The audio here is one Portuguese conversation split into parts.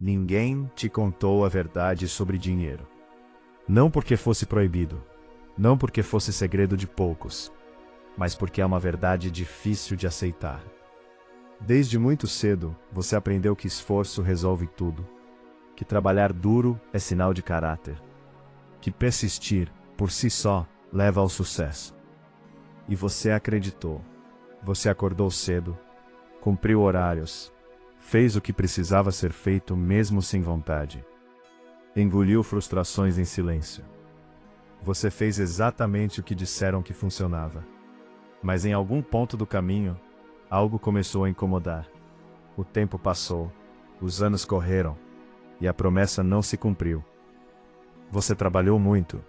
Ninguém te contou a verdade sobre dinheiro. Não porque fosse proibido, não porque fosse segredo de poucos, mas porque é uma verdade difícil de aceitar. Desde muito cedo, você aprendeu que esforço resolve tudo, que trabalhar duro é sinal de caráter, que persistir, por si só, leva ao sucesso. E você acreditou. Você acordou cedo, cumpriu horários, fez o que precisava ser feito mesmo sem vontade. Engoliu frustrações em silêncio. Você fez exatamente o que disseram que funcionava. Mas em algum ponto do caminho, algo começou a incomodar. O tempo passou, os anos correram, e a promessa não se cumpriu. Você trabalhou muito,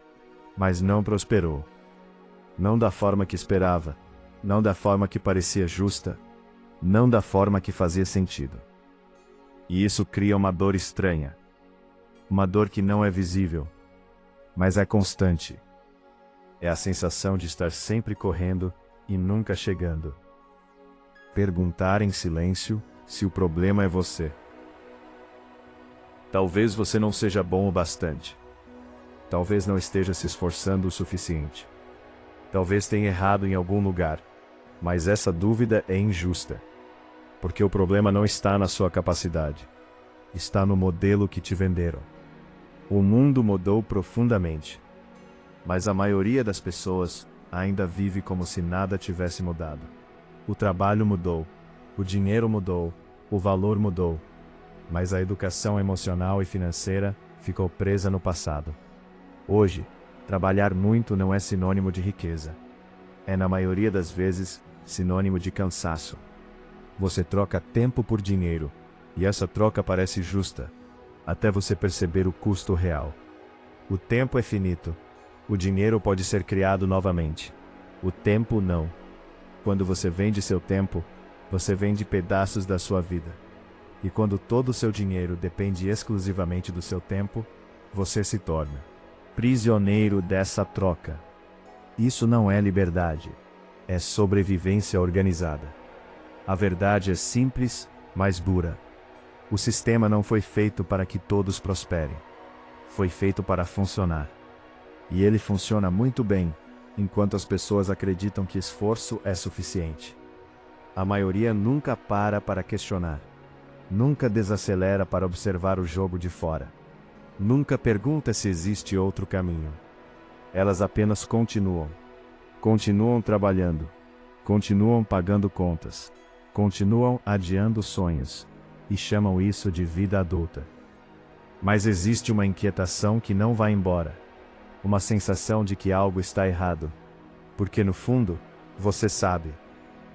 mas não prosperou. Não da forma que esperava, não da forma que parecia justa, não da forma que fazia sentido. E isso cria uma dor estranha. Uma dor que não é visível, mas é constante. É a sensação de estar sempre correndo e nunca chegando. Perguntar em silêncio se o problema é você. Talvez você não seja bom o bastante. Talvez não esteja se esforçando o suficiente. Talvez tenha errado em algum lugar, mas essa dúvida é injusta. Porque o problema não está na sua capacidade. Está no modelo que te venderam. O mundo mudou profundamente. Mas a maioria das pessoas ainda vive como se nada tivesse mudado. O trabalho mudou, o dinheiro mudou, o valor mudou. Mas a educação emocional e financeira ficou presa no passado. Hoje, trabalhar muito não é sinônimo de riqueza. É, na maioria das vezes, sinônimo de cansaço. Você troca tempo por dinheiro, e essa troca parece justa, até você perceber o custo real. O tempo é finito. O dinheiro pode ser criado novamente. O tempo não. Quando você vende seu tempo, você vende pedaços da sua vida. E quando todo o seu dinheiro depende exclusivamente do seu tempo, você se torna prisioneiro dessa troca. Isso não é liberdade. É sobrevivência organizada. A verdade é simples, mas dura. O sistema não foi feito para que todos prosperem. Foi feito para funcionar. E ele funciona muito bem, enquanto as pessoas acreditam que esforço é suficiente. A maioria nunca para questionar. Nunca desacelera para observar o jogo de fora. Nunca pergunta se existe outro caminho. Elas apenas continuam. Continuam trabalhando. Continuam pagando contas. Continuam adiando sonhos. E chamam isso de vida adulta. Mas existe uma inquietação que não vai embora. Uma sensação de que algo está errado. Porque no fundo, você sabe.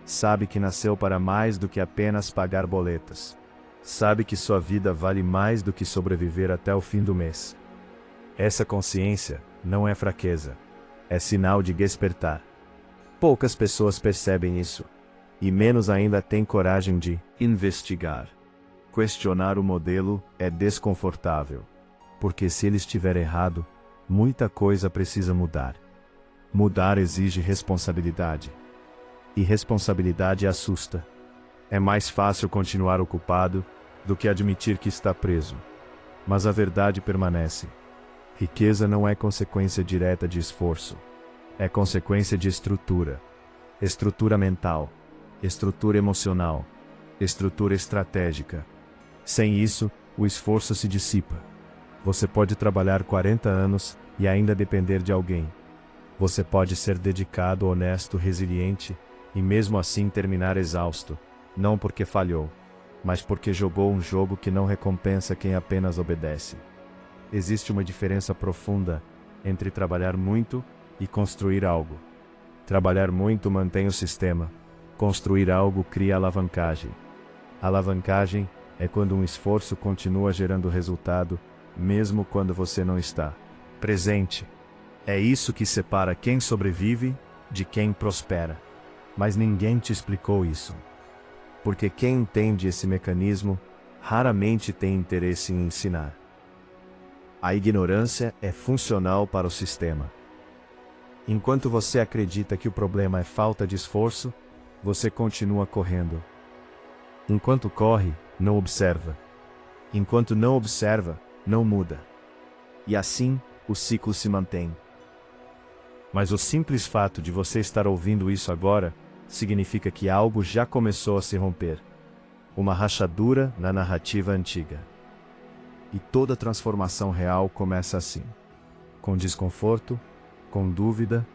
Sabe que nasceu para mais do que apenas pagar boletas. Sabe que sua vida vale mais do que sobreviver até o fim do mês. Essa consciência não é fraqueza. É sinal de despertar. Poucas pessoas percebem isso. E menos ainda têm coragem de investigar. Questionar o modelo é desconfortável. Porque se ele estiver errado, muita coisa precisa mudar. Mudar exige responsabilidade. E responsabilidade assusta. É mais fácil continuar ocupado do que admitir que está preso. Mas a verdade permanece. Riqueza não é consequência direta de esforço. É consequência de estrutura. Estrutura mental. Estrutura emocional. Estrutura estratégica. Sem isso, o esforço se dissipa. Você pode trabalhar 40 anos e ainda depender de alguém. Você pode ser dedicado, honesto, resiliente, e mesmo assim terminar exausto, não porque falhou, mas porque jogou um jogo que não recompensa quem apenas obedece. Existe uma diferença profunda entre trabalhar muito e construir algo. Trabalhar muito mantém o sistema. Construir algo cria alavancagem. Alavancagem é quando um esforço continua gerando resultado, mesmo quando você não está presente. É isso que separa quem sobrevive de quem prospera. Mas ninguém te explicou isso. Porque quem entende esse mecanismo raramente tem interesse em ensinar. A ignorância é funcional para o sistema. Enquanto você acredita que o problema é falta de esforço, você continua correndo. Enquanto corre, não observa. Enquanto não observa, não muda. E assim, o ciclo se mantém. Mas o simples fato de você estar ouvindo isso agora, significa que algo já começou a se romper. Uma rachadura na narrativa antiga. E toda transformação real começa assim. Com desconforto, com dúvida,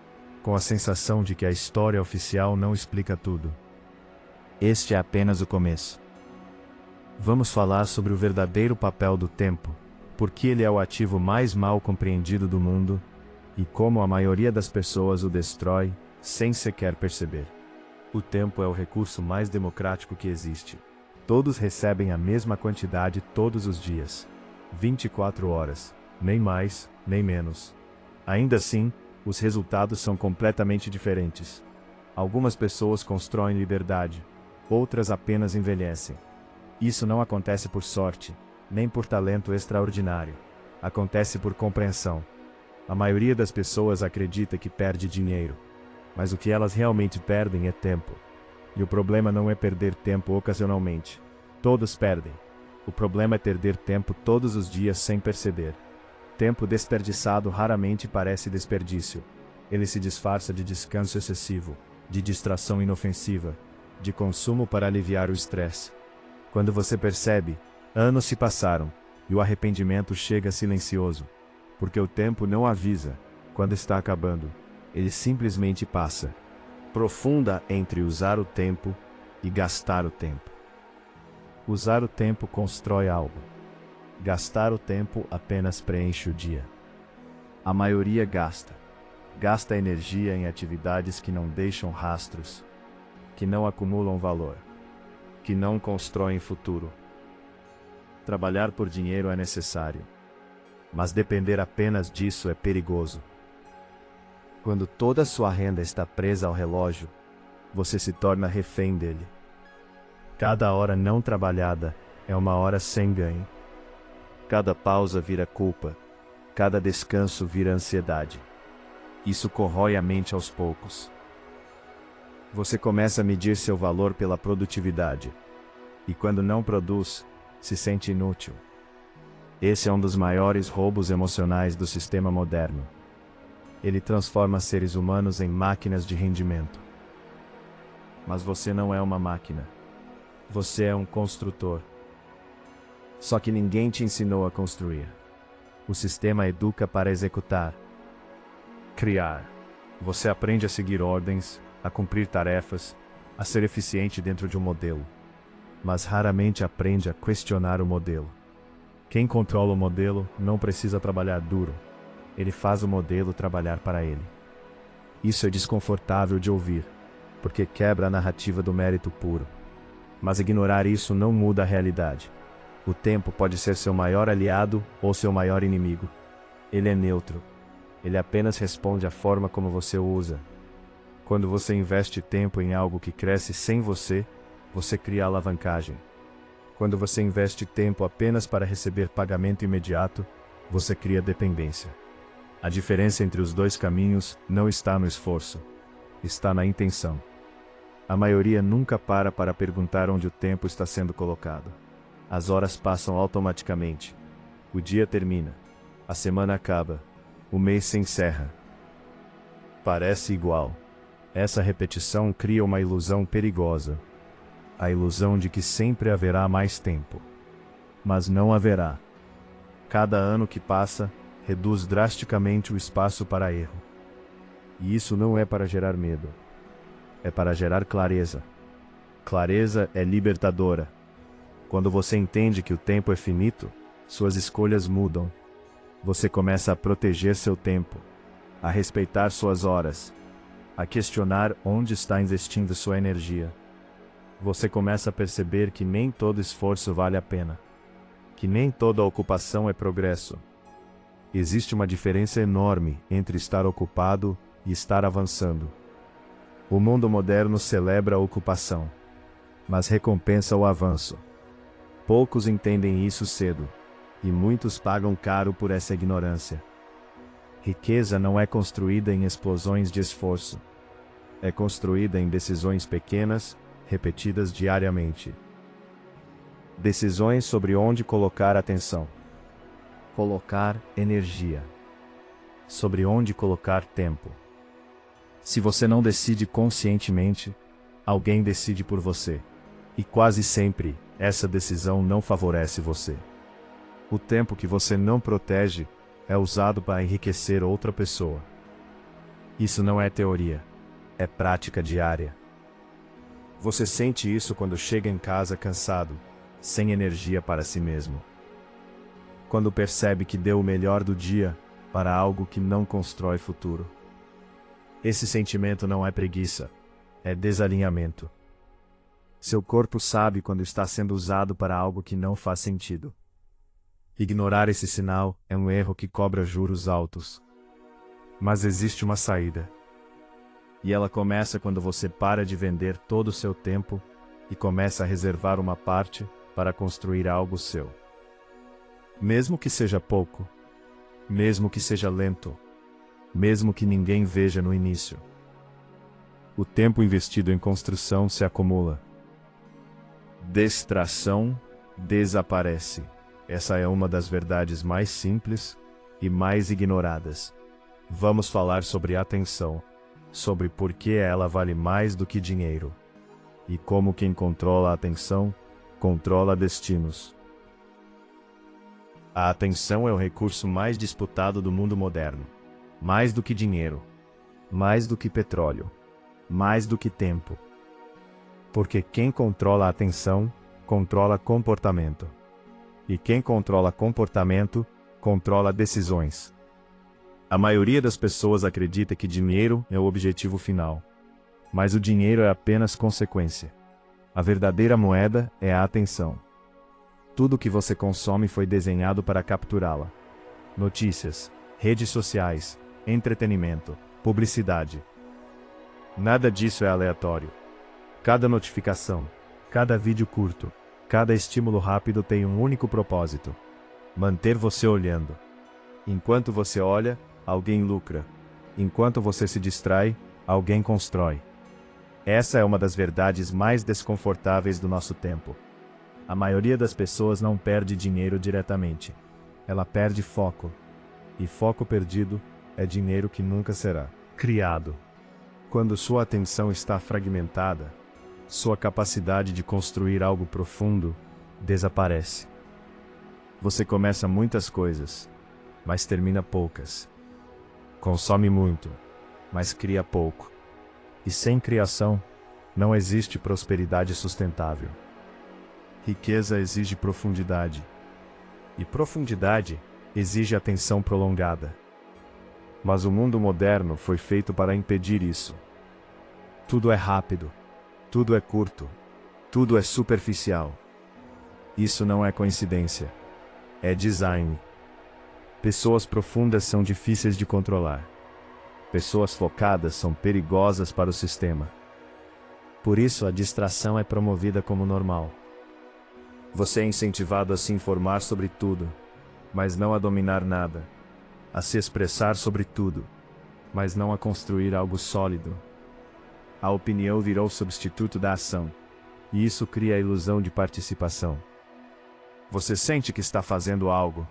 com a sensação de que a história oficial não explica tudo. Este é apenas o começo. Vamos falar sobre o verdadeiro papel do tempo, porque ele é o ativo mais mal compreendido do mundo, e como a maioria das pessoas o destrói, sem sequer perceber. O tempo é o recurso mais democrático que existe. Todos recebem a mesma quantidade todos os dias. 24 horas, nem mais, nem menos. Ainda assim, os resultados são completamente diferentes. Algumas pessoas constroem liberdade, outras apenas envelhecem. Isso não acontece por sorte, nem por talento extraordinário. Acontece por compreensão. A maioria das pessoas acredita que perde dinheiro, mas o que elas realmente perdem é tempo. E o problema não é perder tempo ocasionalmente. Todos perdem. O problema é perder tempo todos os dias sem perceber. Tempo desperdiçado raramente parece desperdício. Ele se disfarça de descanso excessivo, de distração inofensiva, de consumo para aliviar o estresse. Quando você percebe, anos se passaram, e o arrependimento chega silencioso, porque o tempo não avisa quando está acabando, ele simplesmente passa. Profunda entre usar o tempo e gastar o tempo. Usar o tempo constrói algo. Gastar o tempo apenas preenche o dia. A maioria gasta. Gasta energia em atividades que não deixam rastros, que não acumulam valor, que não constroem futuro. Trabalhar por dinheiro é necessário, mas depender apenas disso é perigoso. Quando toda sua renda está presa ao relógio, você se torna refém dele. Cada hora não trabalhada é uma hora sem ganho. Cada pausa vira culpa, cada descanso vira ansiedade. Isso corrói a mente aos poucos. Você começa a medir seu valor pela produtividade. E quando não produz, se sente inútil. Esse é um dos maiores roubos emocionais do sistema moderno. Ele transforma seres humanos em máquinas de rendimento. Mas você não é uma máquina. Você é um construtor. Só que ninguém te ensinou a construir. O sistema educa para executar. Criar. Você aprende a seguir ordens, a cumprir tarefas, a ser eficiente dentro de um modelo. Mas raramente aprende a questionar o modelo. Quem controla o modelo não precisa trabalhar duro. Ele faz o modelo trabalhar para ele. Isso é desconfortável de ouvir, porque quebra a narrativa do mérito puro. Mas ignorar isso não muda a realidade. O tempo pode ser seu maior aliado ou seu maior inimigo. Ele é neutro. Ele apenas responde à forma como você o usa. Quando você investe tempo em algo que cresce sem você, você cria alavancagem. Quando você investe tempo apenas para receber pagamento imediato, você cria dependência. A diferença entre os dois caminhos não está no esforço, está na intenção. A maioria nunca para perguntar onde o tempo está sendo colocado. As horas passam automaticamente. O dia termina. A semana acaba. O mês se encerra. Parece igual. Essa repetição cria uma ilusão perigosa. A ilusão de que sempre haverá mais tempo. Mas não haverá. Cada ano que passa, reduz drasticamente o espaço para erro. E isso não é para gerar medo. É para gerar clareza. Clareza é libertadora. Quando você entende que o tempo é finito, suas escolhas mudam. Você começa a proteger seu tempo, a respeitar suas horas, a questionar onde está investindo sua energia. Você começa a perceber que nem todo esforço vale a pena, que nem toda ocupação é progresso. Existe uma diferença enorme entre estar ocupado e estar avançando. O mundo moderno celebra a ocupação, mas recompensa o avanço. Poucos entendem isso cedo, e muitos pagam caro por essa ignorância. Riqueza não é construída em explosões de esforço. É construída em decisões pequenas, repetidas diariamente. Decisões sobre onde colocar atenção. Colocar energia. Sobre onde colocar tempo. Se você não decide conscientemente, alguém decide por você. E quase sempre, essa decisão não favorece você. O tempo que você não protege é usado para enriquecer outra pessoa. Isso não é teoria, é prática diária. Você sente isso quando chega em casa cansado, sem energia para si mesmo. Quando percebe que deu o melhor do dia para algo que não constrói futuro. Esse sentimento não é preguiça, é desalinhamento. Seu corpo sabe quando está sendo usado para algo que não faz sentido. Ignorar esse sinal é um erro que cobra juros altos. Mas existe uma saída. E ela começa quando você para de vender todo o seu tempo e começa a reservar uma parte para construir algo seu. Mesmo que seja pouco, mesmo que seja lento, mesmo que ninguém veja no início. O tempo investido em construção se acumula. Distração desaparece. Essa é uma das verdades mais simples e mais ignoradas. Vamos falar sobre atenção, sobre por que ela vale mais do que dinheiro, e como quem controla a atenção, controla destinos. A atenção é o recurso mais disputado do mundo moderno. Mais do que dinheiro, mais do que petróleo, mais do que tempo. Porque quem controla a atenção, controla comportamento. E quem controla comportamento, controla decisões. A maioria das pessoas acredita que dinheiro é o objetivo final. Mas o dinheiro é apenas consequência. A verdadeira moeda é a atenção. Tudo que você consome foi desenhado para capturá-la. Notícias, redes sociais, entretenimento, publicidade. Nada disso é aleatório. Cada notificação, cada vídeo curto, cada estímulo rápido tem um único propósito: manter você olhando. Enquanto você olha, alguém lucra. Enquanto você se distrai, alguém constrói. Essa é uma das verdades mais desconfortáveis do nosso tempo. A maioria das pessoas não perde dinheiro diretamente. Ela perde foco. E foco perdido é dinheiro que nunca será criado. Quando sua atenção está fragmentada, sua capacidade de construir algo profundo desaparece. Você começa muitas coisas, mas termina poucas. Consome muito, mas cria pouco. E sem criação, não existe prosperidade sustentável. Riqueza exige profundidade. E profundidade exige atenção prolongada. Mas o mundo moderno foi feito para impedir isso. Tudo é rápido. Tudo é curto. Tudo é superficial. Isso não é coincidência. É design. Pessoas profundas são difíceis de controlar. Pessoas focadas são perigosas para o sistema. Por isso a distração é promovida como normal. Você é incentivado a se informar sobre tudo, mas não a dominar nada. A se expressar sobre tudo, mas não a construir algo sólido. A opinião virou substituto da ação, e isso cria a ilusão de participação. Você sente que está fazendo algo,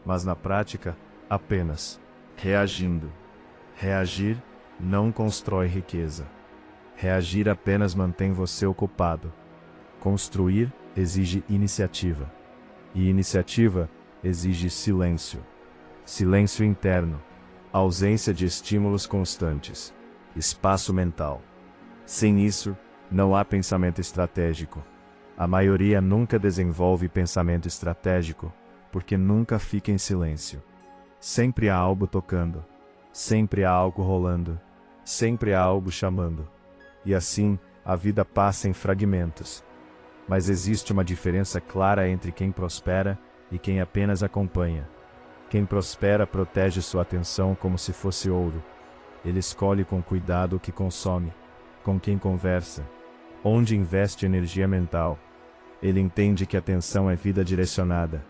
mas na prática, apenas reagindo. Reagir não constrói riqueza. Reagir apenas mantém você ocupado. Construir exige iniciativa. E iniciativa exige silêncio. Silêncio interno. Ausência de estímulos constantes. Espaço mental. Sem isso, não há pensamento estratégico. A maioria nunca desenvolve pensamento estratégico, porque nunca fica em silêncio. Sempre há algo tocando. Sempre há algo rolando. Sempre há algo chamando. E assim, a vida passa em fragmentos. Mas existe uma diferença clara entre quem prospera e quem apenas acompanha. Quem prospera protege sua atenção como se fosse ouro. Ele escolhe com cuidado o que consome, com quem conversa, onde investe energia mental. Ele entende que atenção é vida direcionada.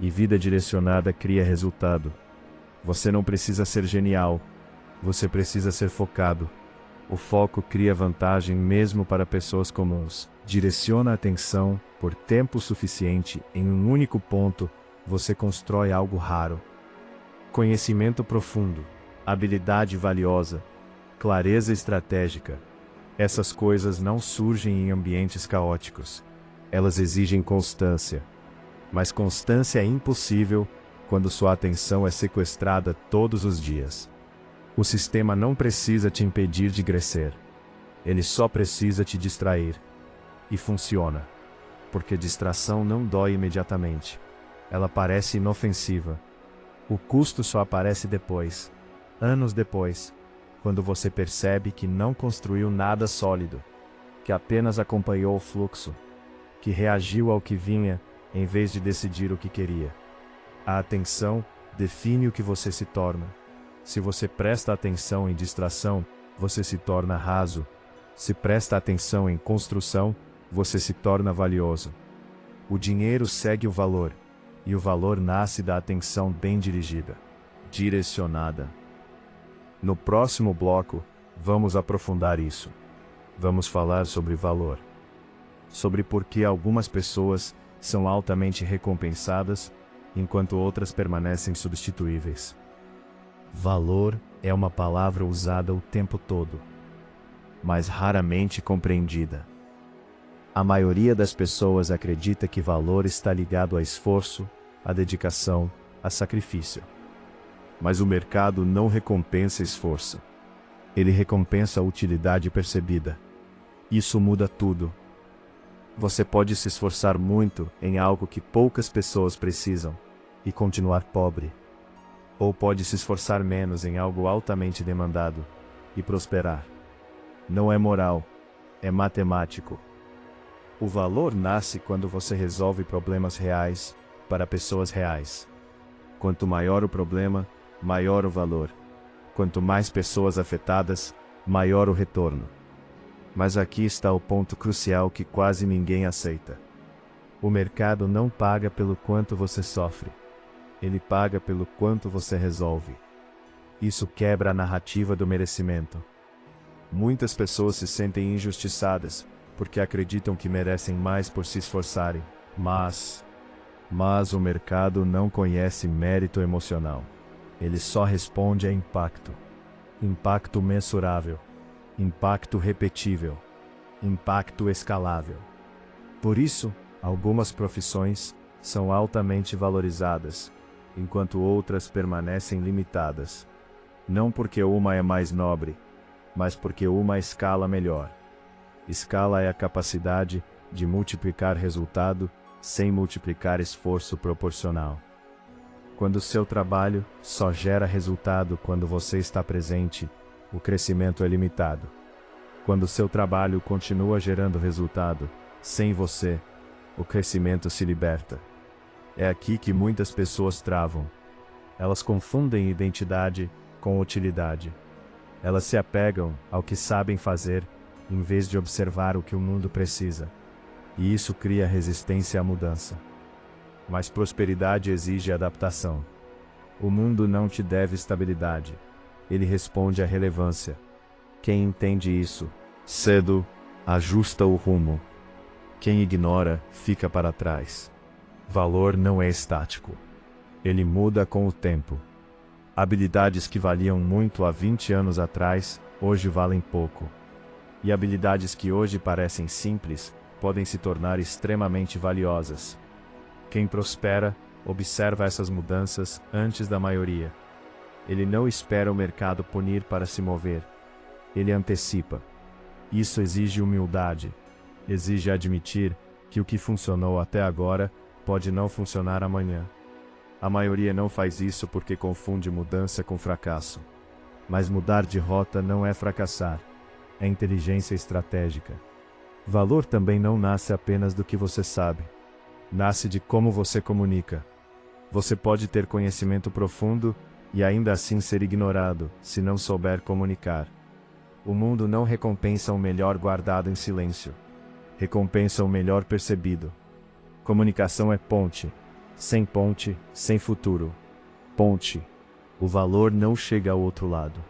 E vida direcionada cria resultado. Você não precisa ser genial. Você precisa ser focado. O foco cria vantagem mesmo para pessoas comuns. Direciona a atenção por tempo suficiente em um único ponto, você constrói algo raro. Conhecimento profundo, habilidade valiosa, clareza estratégica. Essas coisas não surgem em ambientes caóticos. Elas exigem constância. Mas constância é impossível quando sua atenção é sequestrada todos os dias. O sistema não precisa te impedir de crescer. Ele só precisa te distrair. E funciona. Porque distração não dói imediatamente. Ela parece inofensiva. O custo só aparece depois, anos depois, quando você percebe que não construiu nada sólido, que apenas acompanhou o fluxo, que reagiu ao que vinha em vez de decidir o que queria. A atenção define o que você se torna. Se você presta atenção em distração, você se torna raso. Se presta atenção em construção, você se torna valioso. O dinheiro segue o valor, e o valor nasce da atenção bem dirigida, direcionada. No próximo bloco, vamos aprofundar isso. Vamos falar sobre valor. Sobre por que algumas pessoas são altamente recompensadas, enquanto outras permanecem substituíveis. Valor é uma palavra usada o tempo todo, mas raramente compreendida. A maioria das pessoas acredita que valor está ligado a esforço, a dedicação, a sacrifício. Mas o mercado não recompensa esforço. Ele recompensa a utilidade percebida. Isso muda tudo. Você pode se esforçar muito em algo que poucas pessoas precisam e continuar pobre. Ou pode se esforçar menos em algo altamente demandado e prosperar. Não é moral, é matemático. O valor nasce quando você resolve problemas reais para pessoas reais. Quanto maior o problema, maior o valor. Quanto mais pessoas afetadas, maior o retorno. Mas aqui está o ponto crucial que quase ninguém aceita. O mercado não paga pelo quanto você sofre. Ele paga pelo quanto você resolve. Isso quebra a narrativa do merecimento. Muitas pessoas se sentem injustiçadas porque acreditam que merecem mais por se esforçarem, mas o mercado não conhece mérito emocional. Ele só responde a impacto. Impacto mensurável. Impacto repetível. Impacto escalável. Por isso, algumas profissões são altamente valorizadas, enquanto outras permanecem limitadas. Não porque uma é mais nobre, mas porque uma escala melhor. Escala é a capacidade de multiplicar resultado sem multiplicar esforço proporcional. Quando seu trabalho só gera resultado quando você está presente, o crescimento é limitado. Quando seu trabalho continua gerando resultado, sem você, o crescimento se liberta. É aqui que muitas pessoas travam. Elas confundem identidade com utilidade. Elas se apegam ao que sabem fazer, em vez de observar o que o mundo precisa. E isso cria resistência à mudança. Mas prosperidade exige adaptação. O mundo não te deve estabilidade. Ele responde à relevância. Quem entende isso, cedo, ajusta o rumo. Quem ignora, fica para trás. Valor não é estático. Ele muda com o tempo. Habilidades que valiam muito há 20 anos atrás, hoje valem pouco. E habilidades que hoje parecem simples, podem se tornar extremamente valiosas. Quem prospera, observa essas mudanças antes da maioria. Ele não espera o mercado punir para se mover. Ele antecipa. Isso exige humildade. Exige admitir que o que funcionou até agora pode não funcionar amanhã. A maioria não faz isso porque confunde mudança com fracasso. Mas mudar de rota não é fracassar. É inteligência estratégica. Valor também não nasce apenas do que você sabe. Nasce de como você comunica. Você pode ter conhecimento profundo e ainda assim ser ignorado, se não souber comunicar. O mundo não recompensa o melhor guardado em silêncio. Recompensa o melhor percebido. Comunicação é ponte. Ponte, sem futuro. Ponte. O valor não chega ao outro lado.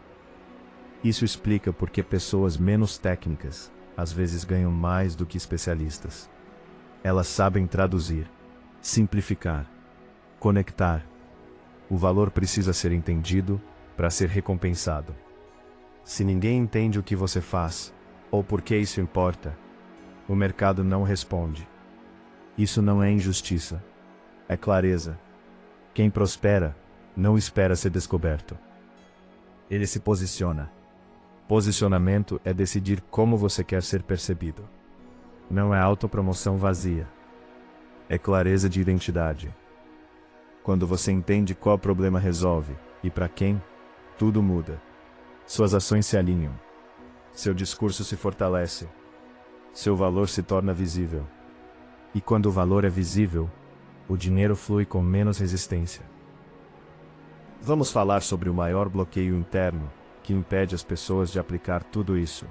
Isso explica por que pessoas menos técnicas às vezes ganham mais do que especialistas. Elas sabem traduzir, simplificar, conectar. O valor precisa ser entendido para ser recompensado. Se ninguém entende o que você faz, ou por que isso importa, o mercado não responde. Isso não é injustiça, é clareza. Quem prospera, não espera ser descoberto. Ele se posiciona. Posicionamento é decidir como você quer ser percebido. Não é autopromoção vazia. É clareza de identidade. Quando você entende qual problema resolve, e para quem, tudo muda. Suas ações se alinham. Seu discurso se fortalece. Seu valor se torna visível. E quando o valor é visível, o dinheiro flui com menos resistência. Vamos falar sobre o maior bloqueio interno que impede as pessoas de aplicar tudo isso.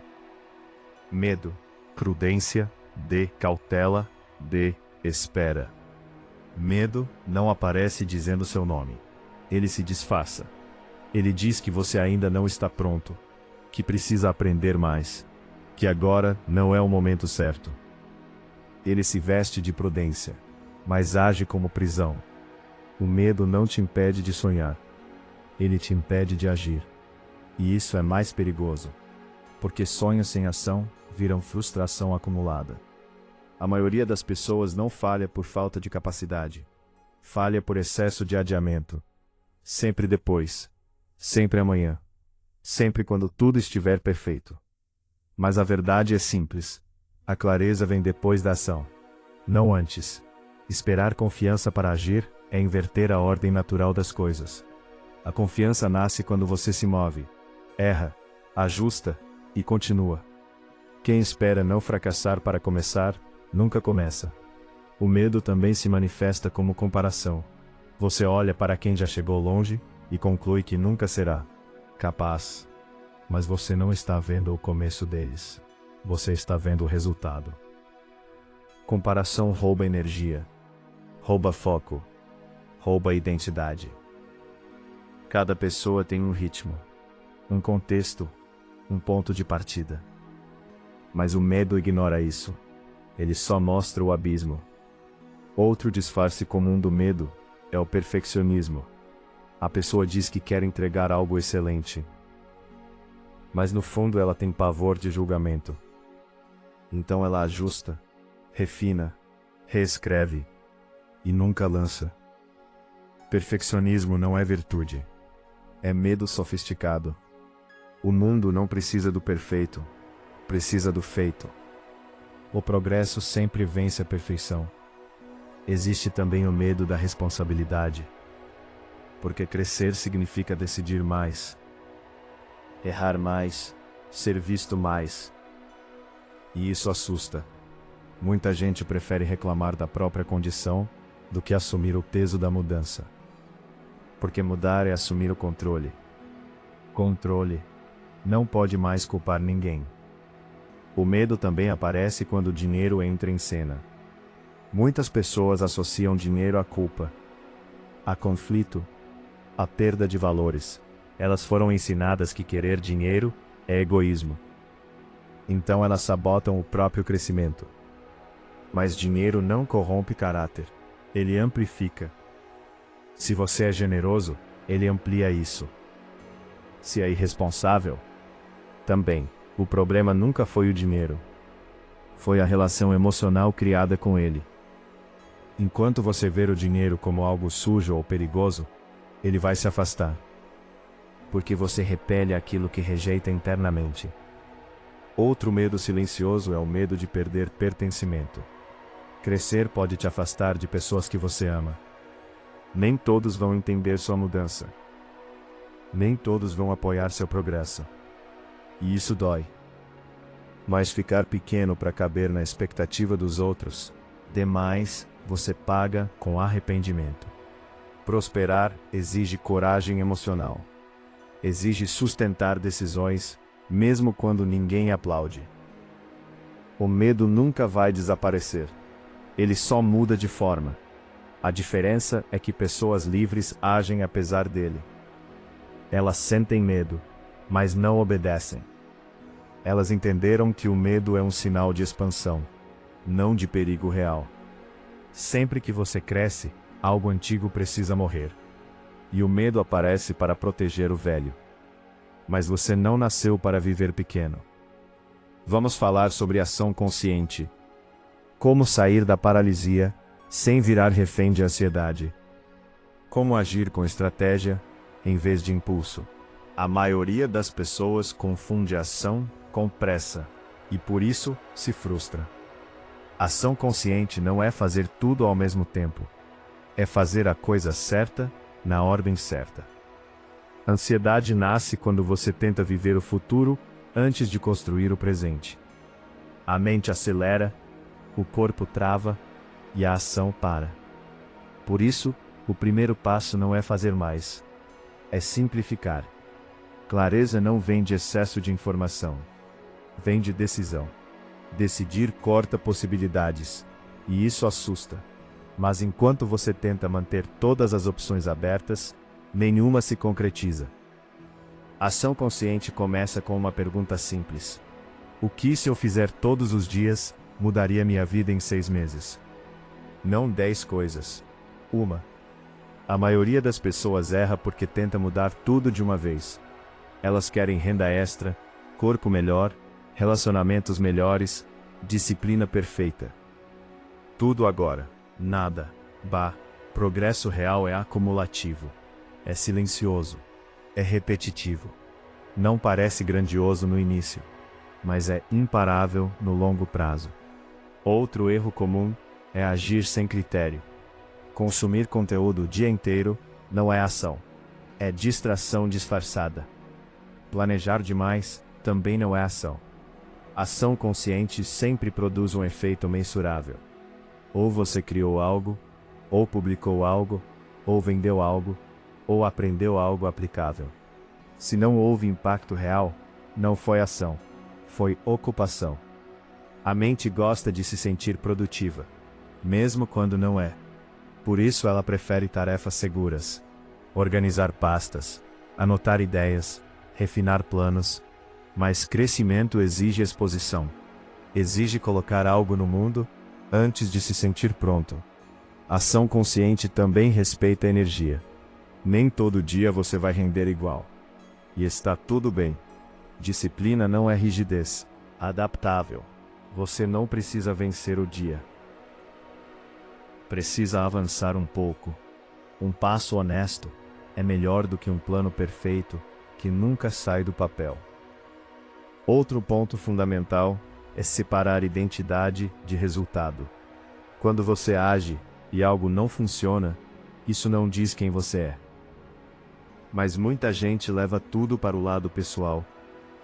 Medo, prudência, D, cautela, D, espera. Medo não aparece dizendo seu nome. Ele se disfarça. Ele diz que você ainda não está pronto, que precisa aprender mais, que agora não é o momento certo. Ele se veste de prudência, mas age como prisão. O medo não te impede de sonhar. Ele te impede de agir. E isso é mais perigoso, porque sonhos sem ação viram frustração acumulada. A maioria das pessoas não falha por falta de capacidade. Falha por excesso de adiamento. Sempre depois. Sempre amanhã. Sempre quando tudo estiver perfeito. Mas a verdade é simples. A clareza vem depois da ação. Não antes. Esperar confiança para agir é inverter a ordem natural das coisas. A confiança nasce quando você se move, erra, ajusta e continua. Quem espera não fracassar para começar, nunca começa. O medo também se manifesta como comparação. Você olha para quem já chegou longe e conclui que nunca será capaz. Mas você não está vendo o começo deles. Você está vendo o resultado. Comparação rouba energia, rouba foco, rouba identidade. Cada pessoa tem um ritmo, um contexto, um ponto de partida. Mas o medo ignora isso. Ele só mostra o abismo. Outro disfarce comum do medo é o perfeccionismo. A pessoa diz que quer entregar algo excelente, mas no fundo ela tem pavor de julgamento. Então ela ajusta, refina, reescreve e nunca lança. Perfeccionismo não é virtude. É medo sofisticado. O mundo não precisa do perfeito, precisa do feito. O progresso sempre vence a perfeição. Existe também o medo da responsabilidade. Porque crescer significa decidir mais, errar mais, ser visto mais. E isso assusta. Muita gente prefere reclamar da própria condição do que assumir o peso da mudança. Porque mudar é assumir o controle. Controle. Não pode mais culpar ninguém. O medo também aparece quando o dinheiro entra em cena. Muitas pessoas associam dinheiro à culpa, a conflito, à perda de valores. Elas foram ensinadas que querer dinheiro é egoísmo. Então elas sabotam o próprio crescimento. Mas dinheiro não corrompe caráter. Ele amplifica. Se você é generoso, ele amplia isso. Se é irresponsável, também. O problema nunca foi o dinheiro. Foi a relação emocional criada com ele. Enquanto você ver o dinheiro como algo sujo ou perigoso, ele vai se afastar. Porque você repele aquilo que rejeita internamente. Outro medo silencioso é o medo de perder pertencimento. Crescer pode te afastar de pessoas que você ama. Nem todos vão entender sua mudança. Nem todos vão apoiar seu progresso. E isso dói. Mas ficar pequeno para caber na expectativa dos outros, demais, você paga com arrependimento. Prosperar exige coragem emocional. Exige sustentar decisões, mesmo quando ninguém aplaude. O medo nunca vai desaparecer. Ele só muda de forma. A diferença é que pessoas livres agem apesar dele. Elas sentem medo, mas não obedecem. Elas entenderam que o medo é um sinal de expansão, não de perigo real. Sempre que você cresce, algo antigo precisa morrer. E o medo aparece para proteger o velho. Mas você não nasceu para viver pequeno. Vamos falar sobre ação consciente. Como sair da paralisia, sem virar refém de ansiedade. Como agir com estratégia, em vez de impulso. A maioria das pessoas confunde ação com pressa, e por isso se frustra. Ação consciente não é fazer tudo ao mesmo tempo. É fazer a coisa certa, na ordem certa. Ansiedade nasce quando você tenta viver o futuro antes de construir o presente. A mente acelera, o corpo trava e a ação para. Por isso, o primeiro passo não é fazer mais. É simplificar. Clareza não vem de excesso de informação. Vem de decisão. Decidir corta possibilidades, e isso assusta. Mas enquanto você tenta manter todas as opções abertas, nenhuma se concretiza. Ação consciente começa com uma pergunta simples. O que se eu fizer todos os dias, mudaria minha vida em 6 meses? Não 10 coisas. Uma. A maioria das pessoas erra porque tenta mudar tudo de uma vez. Elas querem renda extra, corpo melhor, relacionamentos melhores, disciplina perfeita. Tudo agora. Nada. Progresso real é acumulativo. É silencioso. É repetitivo. Não parece grandioso no início, mas é imparável no longo prazo. Outro erro comum é agir sem critério. Consumir conteúdo o dia inteiro não é ação. É distração disfarçada. Planejar demais também não é ação. Ação consciente sempre produz um efeito mensurável. Ou você criou algo, ou publicou algo, ou vendeu algo, ou aprendeu algo aplicável. Se não houve impacto real, não foi ação, foi ocupação. A mente gosta de se sentir produtiva, mesmo quando não é. Por isso ela prefere tarefas seguras. Organizar pastas, anotar ideias, refinar planos. Mas crescimento exige exposição. Exige colocar algo no mundo, antes de se sentir pronto. Ação consciente também respeita a energia. Nem todo dia você vai render igual. E está tudo bem. Disciplina não é rigidez. Adaptável. Você não precisa vencer o dia. Precisa avançar um pouco. Um passo honesto é melhor do que um plano perfeito que nunca sai do papel. Outro ponto fundamental é separar identidade de resultado. Quando você age e algo não funciona, isso não diz quem você é. Mas muita gente leva tudo para o lado pessoal,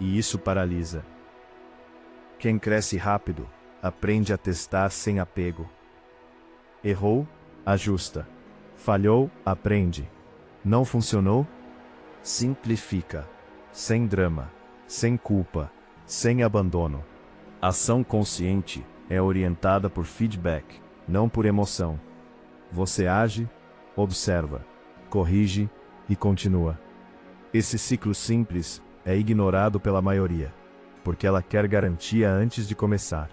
e isso paralisa. Quem cresce rápido, aprende a testar sem apego. Errou, ajusta. Falhou, aprende. Não funcionou? Simplifica. Sem drama, sem culpa, sem abandono. Ação consciente é orientada por feedback, não por emoção. Você age, observa, corrige e continua. Esse ciclo simples é ignorado pela maioria, porque ela quer garantia antes de começar.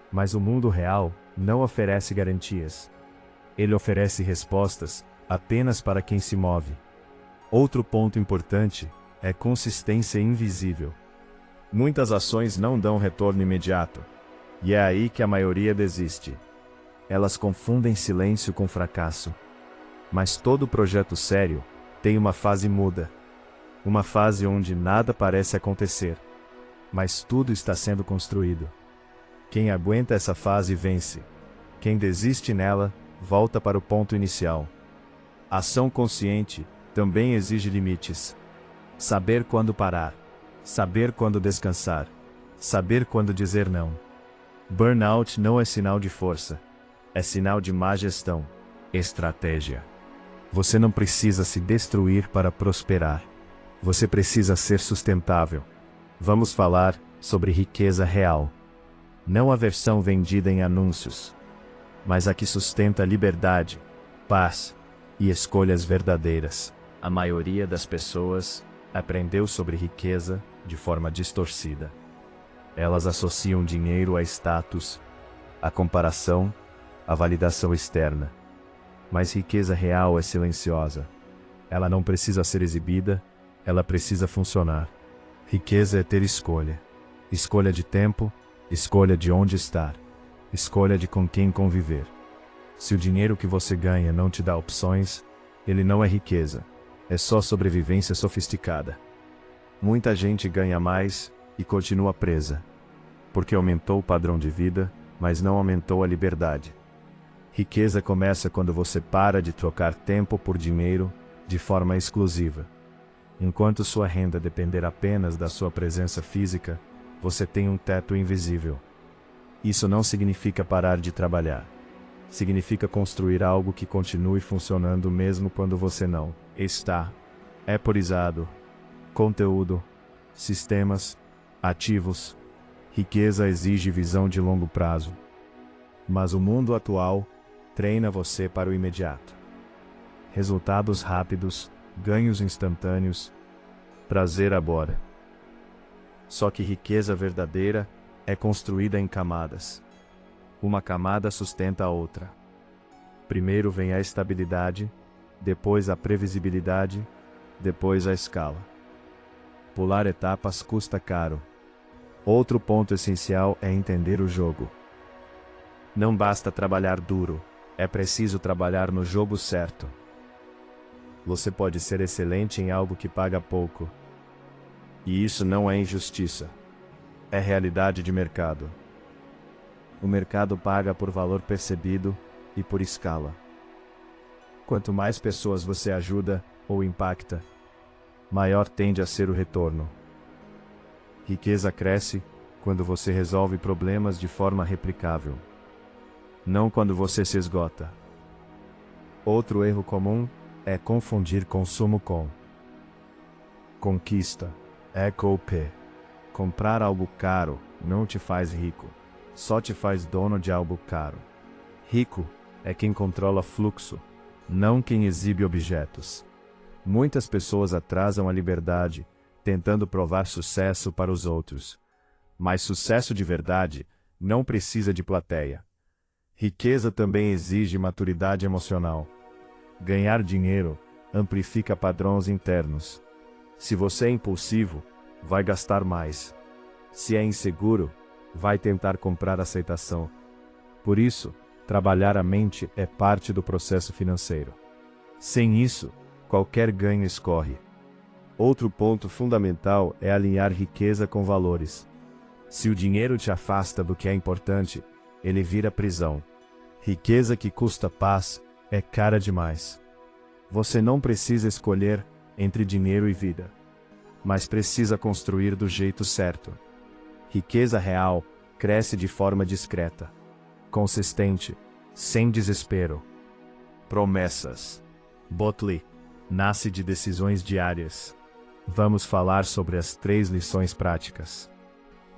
Mas o mundo real não oferece garantias. Ele oferece respostas apenas para quem se move. Outro ponto importante é consistência invisível. Muitas ações não dão retorno imediato, e é aí que a maioria desiste. Elas confundem silêncio com fracasso. Mas todo projeto sério tem uma fase muda. Uma fase onde nada parece acontecer, mas tudo está sendo construído. Quem aguenta essa fase vence. Quem desiste nela, volta para o ponto inicial. Ação consciente também exige limites. Saber quando parar. Saber quando descansar. Saber quando dizer não. Burnout não é sinal de força. É sinal de má gestão. Estratégia. Você não precisa se destruir para prosperar. Você precisa ser sustentável. Vamos falar sobre riqueza real. Não a versão vendida em anúncios, mas a que sustenta liberdade, paz e escolhas verdadeiras. A maioria das pessoas aprendeu sobre riqueza de forma distorcida. Elas associam dinheiro a status, a comparação, a validação externa. Mas riqueza real é silenciosa. Ela não precisa ser exibida, ela precisa funcionar. Riqueza é ter escolha. Escolha de tempo, escolha de onde estar, escolha de com quem conviver. Se o dinheiro que você ganha não te dá opções, ele não é riqueza, é só sobrevivência sofisticada. Muita gente ganha mais e continua presa, porque aumentou o padrão de vida, mas não aumentou a liberdade. Riqueza começa quando você para de trocar tempo por dinheiro de forma exclusiva. Enquanto sua renda depender apenas da sua presença física, você tem um teto invisível. Isso não significa parar de trabalhar. Significa construir algo que continue funcionando mesmo quando você não está. Vaporizado. Conteúdo. Sistemas. Ativos. Riqueza exige visão de longo prazo. Mas o mundo atual treina você para o imediato. Resultados rápidos, ganhos instantâneos, prazer agora. Só que riqueza verdadeira é construída em camadas. Uma camada sustenta a outra. Primeiro vem a estabilidade, depois a previsibilidade, depois a escala. Pular etapas custa caro. Outro ponto essencial é entender o jogo. Não basta trabalhar duro, é preciso trabalhar no jogo certo. Você pode ser excelente em algo que paga pouco. E isso não é injustiça. É realidade de mercado. O mercado paga por valor percebido e por escala. Quanto mais pessoas você ajuda ou impacta, maior tende a ser o retorno. Riqueza cresce quando você resolve problemas de forma replicável, não quando você se esgota. Outro erro comum é confundir consumo com conquista. EcoP. Comprar algo caro não te faz rico, só te faz dono de algo caro. Rico é quem controla fluxo, não quem exibe objetos. Muitas pessoas atrasam a liberdade, tentando provar sucesso para os outros. Mas sucesso de verdade não precisa de plateia. Riqueza também exige maturidade emocional. Ganhar dinheiro amplifica padrões internos. Se você é impulsivo, vai gastar mais. Se é inseguro, vai tentar comprar aceitação. Por isso, trabalhar a mente é parte do processo financeiro. Sem isso, qualquer ganho escorre. Outro ponto fundamental é alinhar riqueza com valores. Se o dinheiro te afasta do que é importante, ele vira prisão. Riqueza que custa paz é cara demais. Você não precisa escolher entre dinheiro e vida, mas precisa construir do jeito certo. Riqueza real cresce de forma discreta, consistente, sem desespero. Promessas. Botley nasce de decisões diárias. Vamos falar sobre as 3 lições práticas.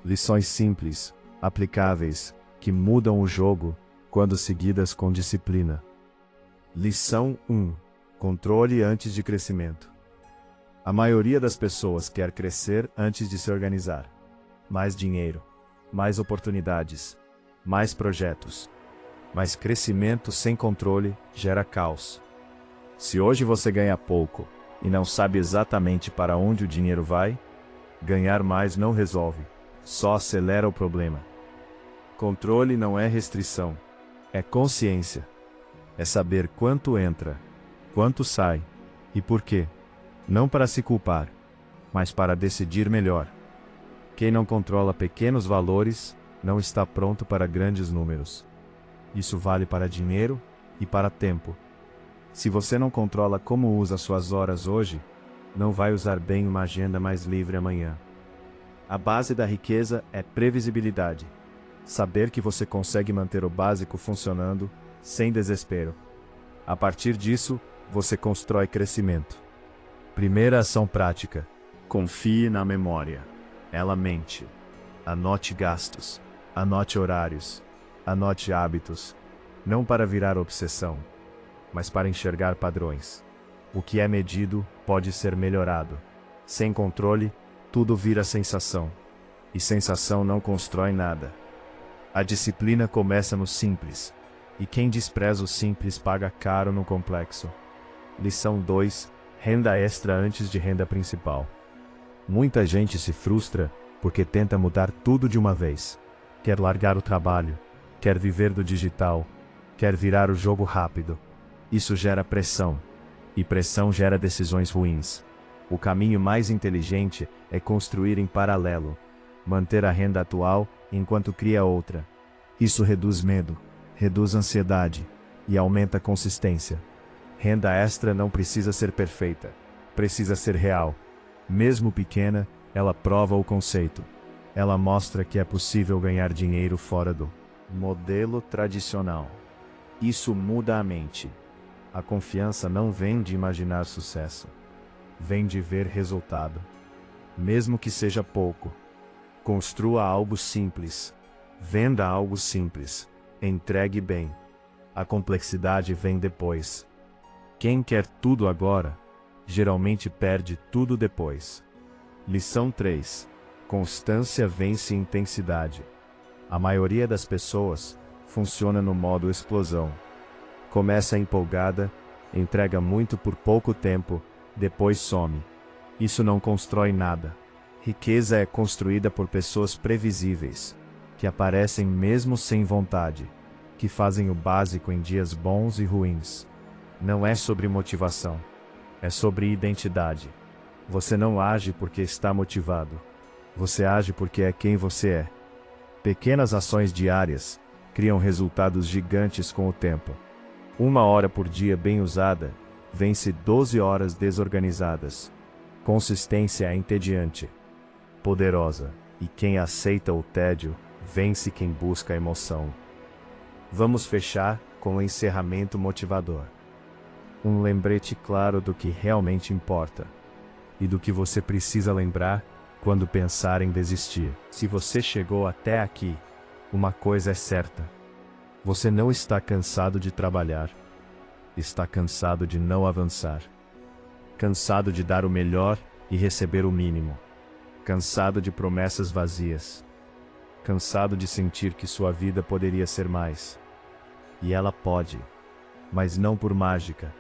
Lições simples, aplicáveis, que mudam o jogo quando seguidas com disciplina. Lição 1. Controle antes de crescimento. A maioria das pessoas quer crescer antes de se organizar. Mais dinheiro, mais oportunidades, mais projetos. Mas crescimento sem controle gera caos. Se hoje você ganha pouco e não sabe exatamente para onde o dinheiro vai, ganhar mais não resolve, só acelera o problema. Controle não é restrição, é consciência. É saber quanto entra, quanto sai e por quê. Não para se culpar, mas para decidir melhor. Quem não controla pequenos valores, não está pronto para grandes números. Isso vale para dinheiro e para tempo. Se você não controla como usa suas horas hoje, não vai usar bem uma agenda mais livre amanhã. A base da riqueza é previsibilidade. Saber que você consegue manter o básico funcionando, sem desespero. A partir disso, você constrói crescimento. Primeira ação prática. Confie na memória. Ela mente. Anote gastos. Anote horários. Anote hábitos. Não para virar obsessão, mas para enxergar padrões. O que é medido pode ser melhorado. Sem controle, tudo vira sensação. E sensação não constrói nada. A disciplina começa no simples. E quem despreza o simples paga caro no complexo. Lição 2: renda extra antes de renda principal. Muita gente se frustra porque tenta mudar tudo de uma vez. Quer largar o trabalho, quer viver do digital, quer virar o jogo rápido. Isso gera pressão. E pressão gera decisões ruins. O caminho mais inteligente é construir em paralelo. Manter a renda atual enquanto cria outra. Isso reduz medo, reduz ansiedade e aumenta a consistência. Renda extra não precisa ser perfeita, precisa ser real. Mesmo pequena, ela prova o conceito. Ela mostra que é possível ganhar dinheiro fora do modelo tradicional. Isso muda a mente. A confiança não vem de imaginar sucesso. Vem de ver resultado. Mesmo que seja pouco. Construa algo simples. Venda algo simples. Entregue bem. A complexidade vem depois. Quem quer tudo agora, geralmente perde tudo depois. Lição 3: constância vence intensidade. A maioria das pessoas funciona no modo explosão. Começa empolgada, entrega muito por pouco tempo, depois some. Isso não constrói nada. Riqueza é construída por pessoas previsíveis, que aparecem mesmo sem vontade, que fazem o básico em dias bons e ruins. Não é sobre motivação, é sobre identidade. Você não age porque está motivado. Você age porque é quem você é. Pequenas ações diárias criam resultados gigantes com o tempo. 1 hora por dia bem usada, vence 12 horas desorganizadas. Consistência é entediante, poderosa, e quem aceita o tédio, vence quem busca a emoção. Vamos fechar com um encerramento motivador. Um lembrete claro do que realmente importa, e do que você precisa lembrar quando pensar em desistir. Se você chegou até aqui, uma coisa é certa. Você não está cansado de trabalhar. Está cansado de não avançar. Cansado de dar o melhor e receber o mínimo. Cansado de promessas vazias. Cansado de sentir que sua vida poderia ser mais. E ela pode, mas não por mágica,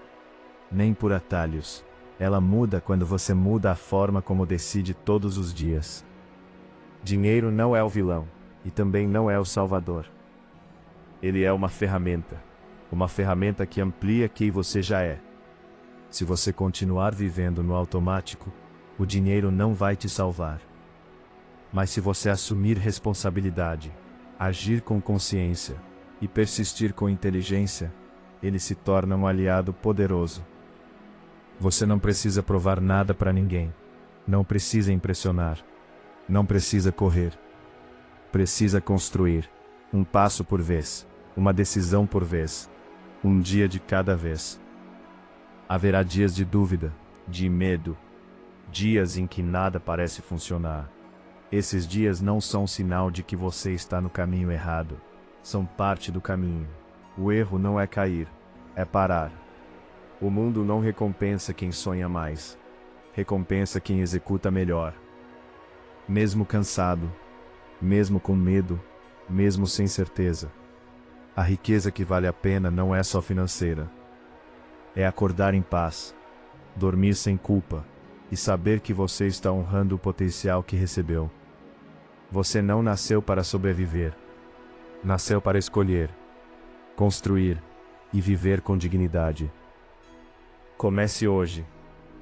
nem por atalhos. Ela muda quando você muda a forma como decide todos os dias. Dinheiro não é o vilão, e também não é o salvador. Ele é uma ferramenta que amplia quem você já é. Se você continuar vivendo no automático, o dinheiro não vai te salvar. Mas se você assumir responsabilidade, agir com consciência e persistir com inteligência, ele se torna um aliado poderoso. Você não precisa provar nada para ninguém. Não precisa impressionar. Não precisa correr. Precisa construir. Um passo por vez. Uma decisão por vez. Um dia de cada vez. Haverá dias de dúvida, de medo. Dias em que nada parece funcionar. Esses dias não são sinal de que você está no caminho errado. São parte do caminho. O erro não é cair, é parar. O mundo não recompensa quem sonha mais. Recompensa quem executa melhor. Mesmo cansado, mesmo com medo, mesmo sem certeza. A riqueza que vale a pena não é só financeira. É acordar em paz, dormir sem culpa e saber que você está honrando o potencial que recebeu. Você não nasceu para sobreviver. Nasceu para escolher, construir e viver com dignidade. Comece hoje,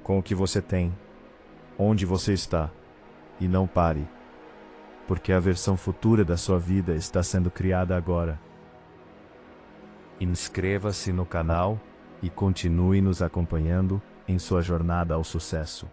com o que você tem, onde você está, e não pare, porque a versão futura da sua vida está sendo criada agora. Inscreva-se no canal e continue nos acompanhando em sua jornada ao sucesso.